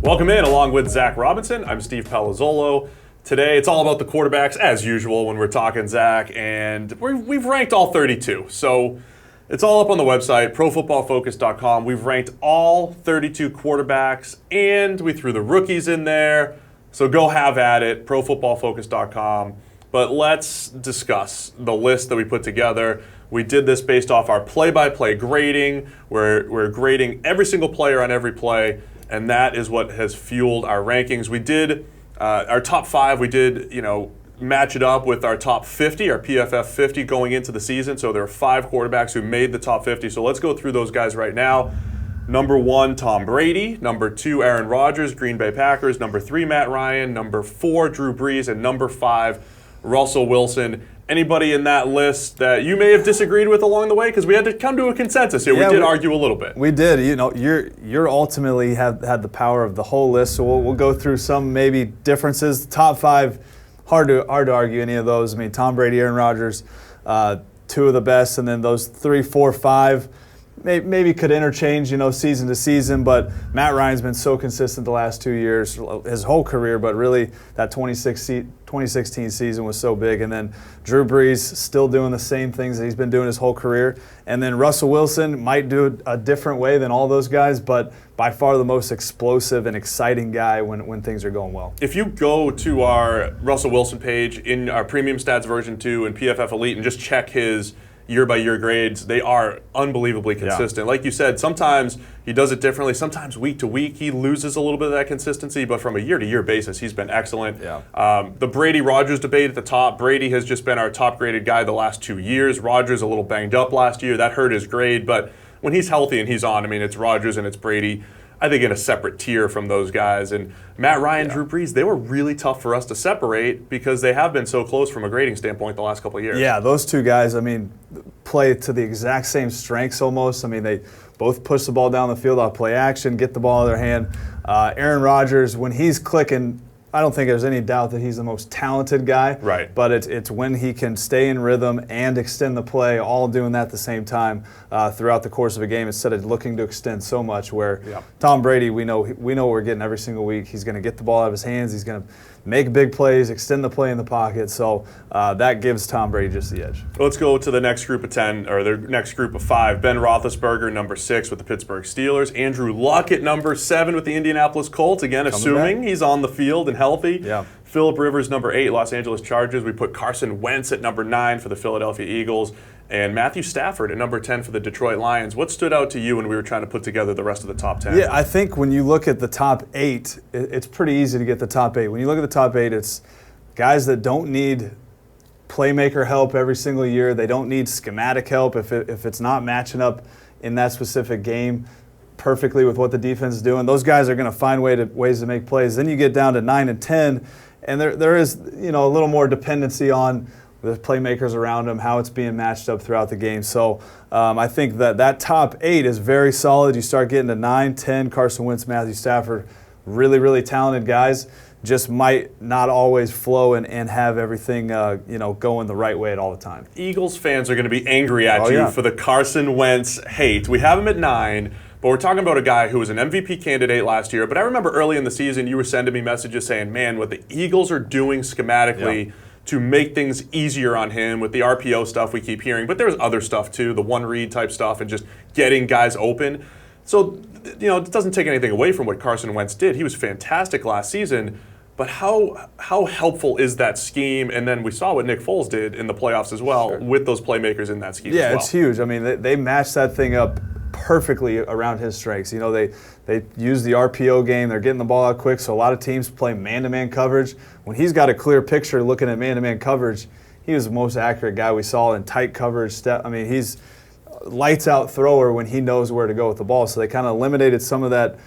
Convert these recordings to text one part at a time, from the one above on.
Welcome in, along with Zach Robinson. I'm Steve Palazzolo. Today, it's all about the quarterbacks, as usual, when we're talking Zach, and we've ranked all 32. So it's all up on the website, profootballfocus.com. We've ranked all 32 quarterbacks, and we threw the rookies in there. So go have at it, profootballfocus.com. But let's discuss the list that we put together. We did this based off our play-by-play grading. We're grading every single player on every play, and that is what has fueled our rankings. We did our top 5. We did, match it up with our top 50, our PFF 50 going into the season. So there are 5 quarterbacks who made the top 50. So let's go through those guys right now. Number 1, Tom Brady. Number 2, Aaron Rodgers, Green Bay Packers. Number 3, Matt Ryan. Number 4, Drew Brees. And number 5, Russell Wilson. Anybody in that list that you may have disagreed with along the way? Because we had to come to a consensus here. Yeah, we did argue a little bit. We did. You're ultimately had the power of the whole list. So we'll go through some maybe differences. Top 5, hard to argue any of those. I mean, Tom Brady, Aaron Rodgers, 2 of the best, and then those 3, 4, 5. Maybe could interchange, season to season, but Matt Ryan's been so consistent the last 2 years, his whole career, but really that 2016 season was so big. And then Drew Brees still doing the same things that he's been doing his whole career. And then Russell Wilson might do it a different way than all those guys, but by far the most explosive and exciting guy when things are going well. If you go to our Russell Wilson page in our Premium Stats version 2 and PFF Elite and just check his year-by-year grades, they are unbelievably consistent. Yeah. Like you said, sometimes he does it differently. Sometimes week to week he loses a little bit of that consistency, but from a year-to-year basis, he's been excellent. Yeah. The Brady-Rodgers debate at the top. Brady has just been our top-graded guy the last 2 years. Rodgers a little banged up last year. That hurt his grade, but when he's healthy and he's on, it's Rodgers and it's Brady, I think in a separate tier from those guys. And Matt Ryan, Drew Brees, they were really tough for us to separate because they have been so close from a grading standpoint the last couple of years. Yeah, those two guys, play to the exact same strengths almost. They both push the ball down the field off play action, get the ball in their hand. Aaron Rodgers, when he's clicking, I don't think there's any doubt that he's the most talented guy. Right. But it's when he can stay in rhythm and extend the play, all doing that at the same time throughout the course of a game instead of looking to extend so much. Where Tom Brady, we know what we're getting every single week. He's going to get the ball out of his hands. He's going to make big plays, extend the play in the pocket. So that gives Tom Brady just the edge. Let's go to the next group of 10, or the next group of 5. Ben Roethlisberger, number 6 with the Pittsburgh Steelers. Andrew Luck at number 7 with the Indianapolis Colts. Again, assuming he's on the field and healthy. Yeah. Phillip Rivers, number 8, Los Angeles Chargers. We put Carson Wentz at number 9 for the Philadelphia Eagles. And Matthew Stafford at number 10 for the Detroit Lions. What stood out to you when we were trying to put together the rest of the top 10? Yeah, I think when you look at the top 8, it's pretty easy to get the top 8. When you look at the top 8, it's guys that don't need playmaker help every single year. They don't need schematic help if it's not matching up in that specific game perfectly with what the defense is doing. Those guys are going to find ways to make plays. Then you get down to 9 and 10, and there is a little more dependency on the playmakers around them, how it's being matched up throughout the game. So I think that top 8 is very solid. You start getting to 9, 10, Carson Wentz, Matthew Stafford, really, really talented guys, just might not always flow and have everything going the right way at all the time. Eagles fans are going to be angry at you for the Carson Wentz hate. We have him at 9. But we're talking about a guy who was an MVP candidate last year. But I remember early in the season you were sending me messages saying, man, what the Eagles are doing schematically to make things easier on him with the RPO stuff we keep hearing. But there's other stuff too, the one-read type stuff and just getting guys open. So, it doesn't take anything away from what Carson Wentz did. He was fantastic last season. But how helpful is that scheme? And then we saw what Nick Foles did in the playoffs as well with those playmakers in that scheme as well. Yeah, it's huge. They matched that thing up perfectly around his strengths. They use the RPO game. They're getting the ball out quick, so a lot of teams play man-to-man coverage. When he's got a clear picture looking at man-to-man coverage, he was the most accurate guy we saw in tight coverage. He's lights-out thrower when he knows where to go with the ball. So they kind of eliminated some of that,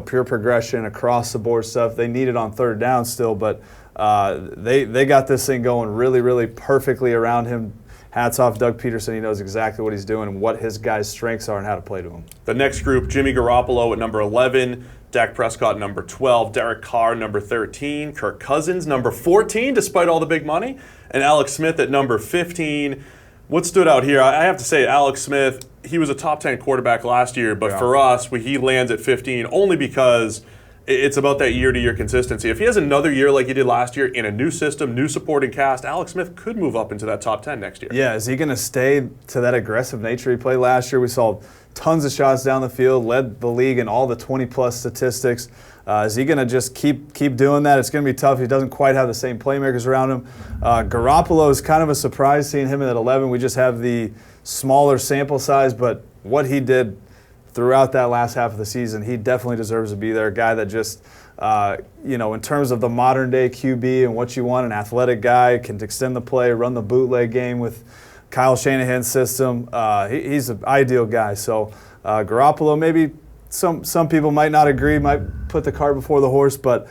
pure progression, across-the-board stuff. They need it on third down still, but they got this thing going really, really perfectly around him. Hats off Doug Peterson. He knows exactly what he's doing and what his guys' strengths are and how to play to him. The next group, Jimmy Garoppolo at number 11, Dak Prescott number 12, Derek Carr number 13, Kirk Cousins number 14, despite all the big money, and Alex Smith at number 15. What stood out here, I have to say, Alex Smith, he was a top 10 quarterback last year, but for us, he lands at 15 only because It's about that year-to-year consistency. If he has another year like he did last year in a new system, new supporting cast, Alex Smith could move up into that top 10 next year. Yeah, is he going to stay to that aggressive nature he played last year? We saw tons of shots down the field, led the league in all the 20-plus statistics. Is he going to just keep doing that? It's going to be tough. He doesn't quite have the same playmakers around him. Garoppolo is kind of a surprise seeing him at 11. We just have the smaller sample size, but what he did throughout that last half of the season, he definitely deserves to be there. A guy that just, in terms of the modern-day QB and what you want, an athletic guy, can extend the play, run the bootleg game with Kyle Shanahan's system. He's an ideal guy. So Garoppolo, maybe some people might not agree, might put the cart before the horse, but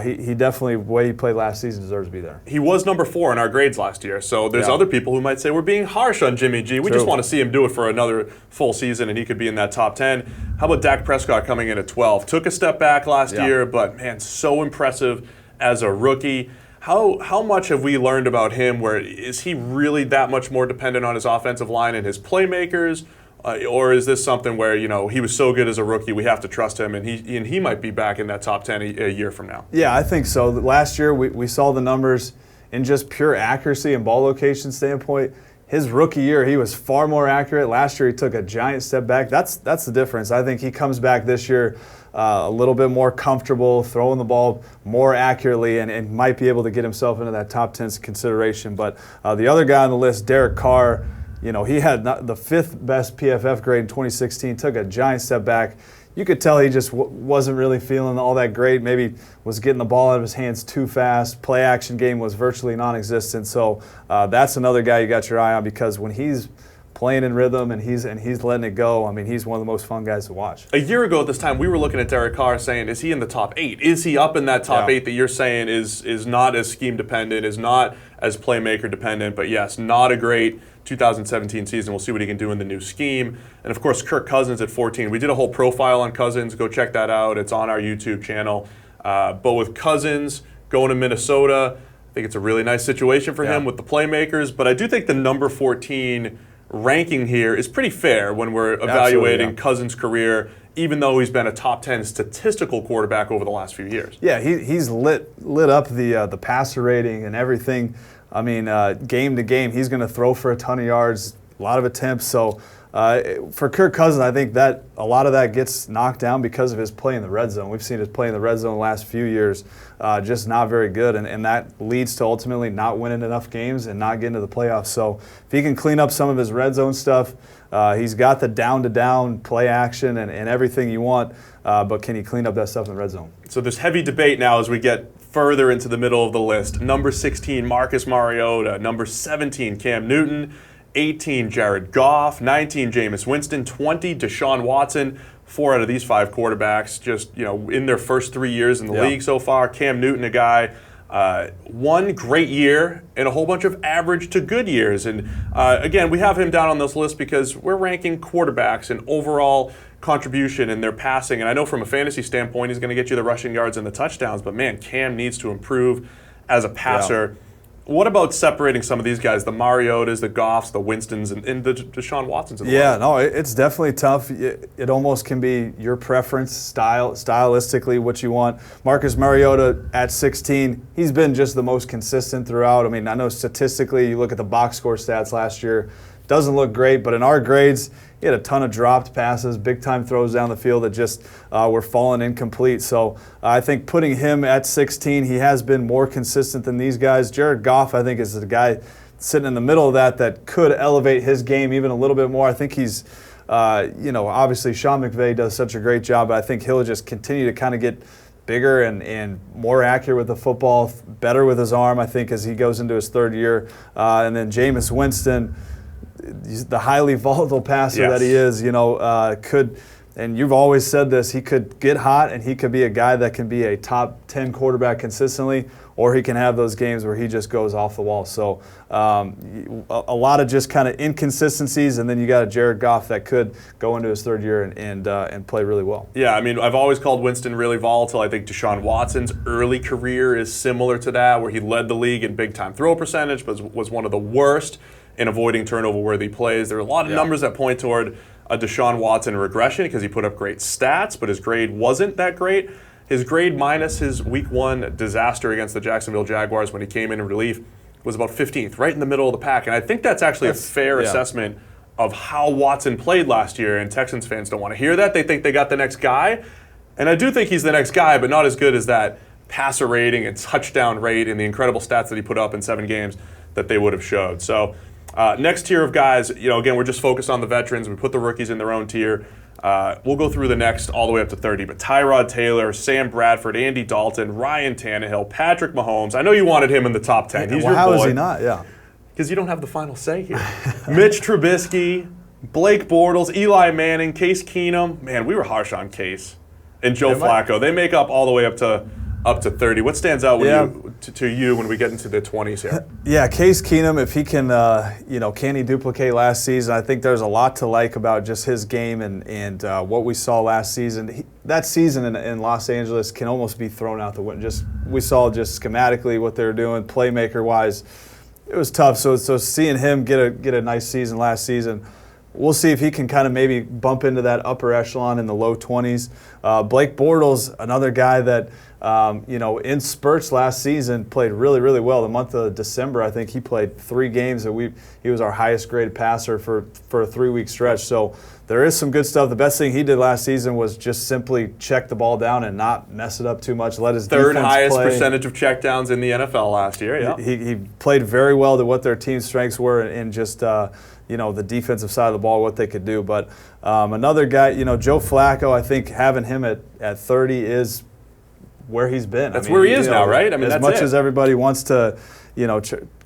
he definitely, the way he played last season, deserves to be there. He was number 4 in our grades last year, so there's other people who might say we're being harsh on Jimmy G. We just want to see him do it for another full season, and he could be in that top 10. How about Dak Prescott coming in at 12? Took a step back last year, but, man, so impressive as a rookie. How much have we learned about him? Where is he really that much more dependent on his offensive line and his playmakers? Or is this something where, he was so good as a rookie, we have to trust him, and he might be back in that top 10 a year from now? Yeah, I think so. Last year, we saw the numbers in just pure accuracy and ball location standpoint. His rookie year, he was far more accurate. Last year, he took a giant step back. That's the difference. I think he comes back this year a little bit more comfortable, throwing the ball more accurately, and might be able to get himself into that top 10 consideration. But the other guy on the list, Derek Carr, he had the 5th best PFF grade in 2016, took a giant step back. You could tell he just wasn't really feeling all that great, maybe was getting the ball out of his hands too fast. Play action game was virtually non-existent. So that's another guy you got your eye on, because when he's playing in rhythm and he's letting it go, I mean, he's one of the most fun guys to watch. A year ago at this time, we were looking at Derek Carr saying, is he in the top 8? Is he up in that top 8 that you're saying is not as scheme dependent, is not as playmaker dependent, but yes, not a great 2017 season. We'll see what he can do in the new scheme. And of course, Kirk Cousins at 14. We did a whole profile on Cousins. Go check that out. It's on our YouTube channel. But with Cousins going to Minnesota, I think it's a really nice situation for him with the playmakers. But I do think the number 14 ranking here is pretty fair when we're evaluating Cousins' career, even though he's been a top 10 statistical quarterback over the last few years. Yeah, he's lit up the passer rating and everything. I mean, game to game, he's going to throw for a ton of yards, a lot of attempts. So for Kirk Cousins, I think that a lot of that gets knocked down because of his play in the red zone. We've seen his play in the red zone the last few years, just not very good. And that leads to ultimately not winning enough games and not getting to the playoffs. So if he can clean up some of his red zone stuff, he's got the down-to-down play action and everything you want, but can he clean up that stuff in the red zone? So there's heavy debate now as we get further into the middle of the list. Number 16, Marcus Mariota. Number 17, Cam Newton. 18, Jared Goff. 19, Jameis Winston. 20, Desean Watson. 4 out of these 5 quarterbacks just, in their first 3 years in the league so far. Cam Newton, a guy, one great year and a whole bunch of average to good years. And again, we have him down on this list because we're ranking quarterbacks and overall contribution in their passing. And I know from a fantasy standpoint, he's going to get you the rushing yards and the touchdowns, but man, Cam needs to improve as a passer. What about separating some of these guys, the Mariotas, the Goffs, the Winstons, and the Desean Watsons? It's definitely tough. It almost can be your preference, stylistically, what you want. Marcus Mariota at 16, he's been just the most consistent throughout. I mean, I know statistically, you look at the box score stats last year, doesn't look great, but in our grades, he had a ton of dropped passes, big-time throws down the field that just were falling incomplete. So I think putting him at 16, he has been more consistent than these guys. Jared Goff, I think, is the guy sitting in the middle of that could elevate his game even a little bit more. I think he's, obviously Sean McVay does such a great job, but I think he'll just continue to kind of get bigger and more accurate with the football, better with his arm, I think, as he goes into his 3rd year. And then Jameis Winston, the highly volatile passer that he is, could, and you've always said this, he could get hot and he could be a guy that can be a top 10 quarterback consistently, or he can have those games where he just goes off the wall. So a lot of just kind of inconsistencies, and then you got a Jared Goff that could go into his 3rd year and play really well. Yeah, I mean, I've always called Winston really volatile. I think Deshaun Watson's early career is similar to that, where he led the league in big-time throw percentage, but was one of the worst in avoiding turnover-worthy plays. There are a lot of numbers that point toward a Deshaun Watson regression because he put up great stats, but his grade wasn't that great. His grade minus his Week 1 disaster against the Jacksonville Jaguars when he came in relief was about 15th, right in the middle of the pack. And I think that's actually a fair assessment of how Watson played last year, and Texans fans don't want to hear that. They think they got the next guy. And I do think he's the next guy, but not as good as that passer rating and touchdown rate and the incredible stats that he put up in 7 games that they would have showed. So next tier of guys, again, we're just focused on the veterans. We put the rookies in their own tier. We'll go through the next all the way up to 30, but Tyrod Taylor, Sam Bradford, Andy Dalton, Ryan Tannehill, Patrick Mahomes. I know you wanted him in the top 10. He's your boy. How is he not? Yeah. Because you don't have the final say here. Mitch Trubisky, Blake Bortles, Eli Manning, Case Keenum. Man, we were harsh on Case. And Joe Flacco. They make up all the way up to 30. What stands out to you when we get into the 20s here? Yeah, Case Keenum, if he can, can he duplicate last season? I think there's a lot to like about just his game and what we saw last season. That season in Los Angeles can almost be thrown out the window. We saw just schematically what they were doing, playmaker-wise. It was tough. So seeing him get a nice season last season, we'll see if he can kind of maybe bump into that upper echelon in the low 20s. Blake Bortles, another guy that, in spurts last season played really, really well. The month of December, I think he played 3 games. He was our highest graded passer for a 3-week stretch. So there is some good stuff. The best thing he did last season was just simply check the ball down and not mess it up too much. Let his third defense highest play. Percentage of checkdowns in the NFL last year. Yeah, he played very well to what their team's strengths were and just the defensive side of the ball, what they could do. But another guy, Joe Flacco, I think having him at 30 is where he's been. That's where he is now, right? I mean, as that's much it. as everybody wants to,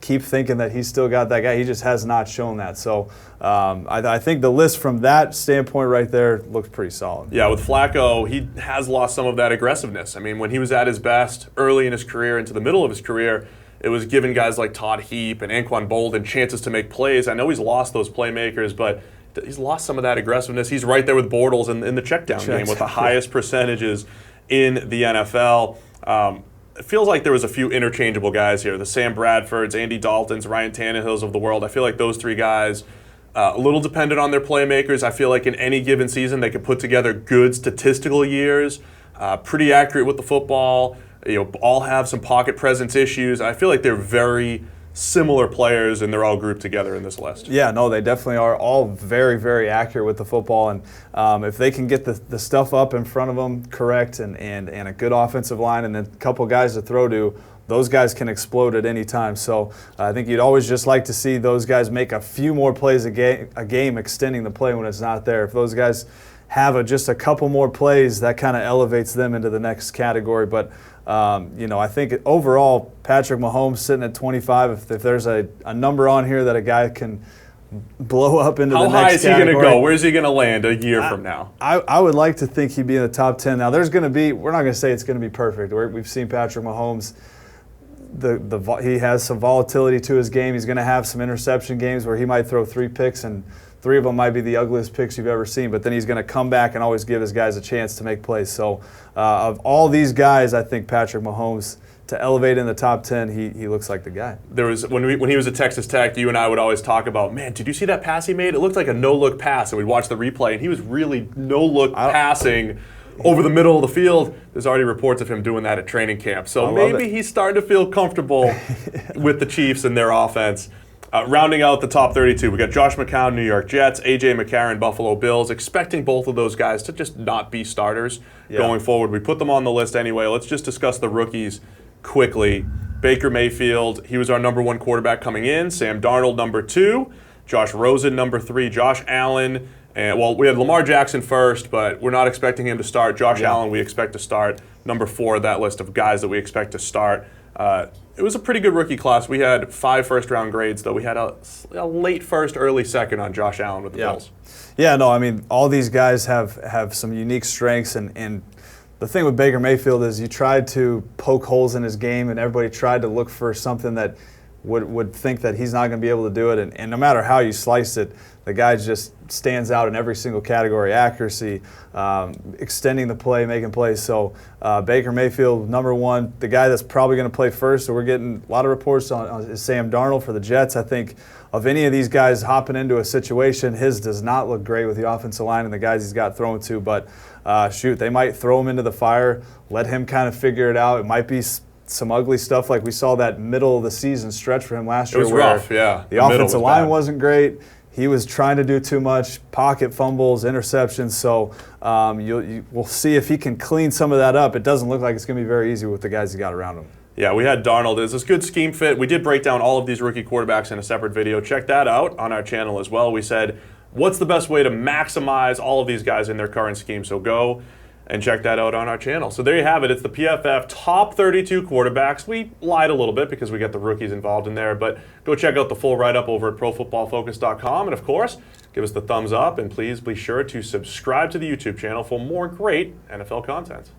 keep thinking that he's still got that guy, he just has not shown that. So I think the list from that standpoint right there looks pretty solid. Yeah, with Flacco, he has lost some of that aggressiveness. I mean, when he was at his best early in his career, into the middle of his career, it was giving guys like Todd Heap and Anquan Boldin chances to make plays. I know he's lost those playmakers, but he's lost some of that aggressiveness. He's right there with Bortles in the checkdown game with the highest percentages in the NFL. It feels like there was a few interchangeable guys here. The Sam Bradfords, Andy Daltons, Ryan Tannehills of the world. I feel like those 3 guys, a little dependent on their playmakers. I feel like in any given season they could put together good statistical years, pretty accurate with the football, all have some pocket presence issues. I feel like they're very similar players, and they're all grouped together in this list. Yeah, no, they definitely are all very, very accurate with the football. And if they can get the stuff up in front of them correct and a good offensive line and then a couple guys to throw to, those guys can explode at any time. So I think you'd always just like to see those guys make a few more plays a game, extending the play when it's not there. If those guys have just a couple more plays, that kind of elevates them into the next category. But I think overall, Patrick Mahomes sitting at 25. If there's a number on here that a guy can blow up into the next category. How high is he going to go? Where's he going to land a year from now? I would like to think he'd be in the top 10. Now, there's going to be – we're not going to say it's going to be perfect. We've seen Patrick Mahomes – he has some volatility to his game. He's going to have some interception games where he might throw 3 picks and 3 of them might be the ugliest picks you've ever seen, but then he's going to come back and always give his guys a chance to make plays. So of all these guys, I think Patrick Mahomes, to elevate in the top 10, he looks like the guy. There was when he was at Texas Tech, you and I would always talk about, man, did you see that pass he made? It looked like a no-look pass, and we'd watch the replay, and he was really no-look passing over the middle of the field. There's already reports of him doing that at training camp. So maybe he's starting to feel comfortable with the Chiefs and their offense. Rounding out the top 32, we got Josh McCown, New York Jets, A.J. McCarron, Buffalo Bills, expecting both of those guys to just not be starters going forward. We put them on the list anyway. Let's just discuss the rookies quickly. Baker Mayfield, he was our number 1 quarterback coming in. Sam Darnold, number 2. Josh Rosen, number 3. Josh Allen, and we had Lamar Jackson first, but we're not expecting him to start. Josh Allen, we expect to start. Number 4 of that list of guys that we expect to start. It was a pretty good rookie class. We had 5 first-round grades, though. We had a late first, early second on Josh Allen with the Bills. Yeah, no, I mean, all these guys have some unique strengths, and the thing with Baker Mayfield is you tried to poke holes in his game, and everybody tried to look for something that would think that he's not going to be able to do it. And no matter how you slice it, the guy just stands out in every single category: accuracy, extending the play, making plays. So Baker Mayfield, number one, the guy that's probably going to play first. So we're getting a lot of reports on Sam Darnold for the Jets. I think of any of these guys hopping into a situation, his does not look great with the offensive line and the guys he's got thrown to. But shoot, they might throw him into the fire, let him kind of figure it out. It might be some ugly stuff like we saw that middle of the season stretch for him last year. It was rough, yeah. The offensive line wasn't great. He was trying to do too much, pocket fumbles, interceptions. So we'll see if he can clean some of that up. It doesn't look like it's going to be very easy with the guys he got around him. Yeah, we had Darnold. It's a good scheme fit. We did break down all of these rookie quarterbacks in a separate video. Check that out on our channel as well. We said, what's the best way to maximize all of these guys in their current scheme? So go and check that out on our channel. So there you have it. It's the PFF top 32 quarterbacks. We lied a little bit because we got the rookies involved in there, but go check out the full write-up over at ProFootballFocus.com. And of course, give us the thumbs up, and please be sure to subscribe to the YouTube channel for more great NFL content.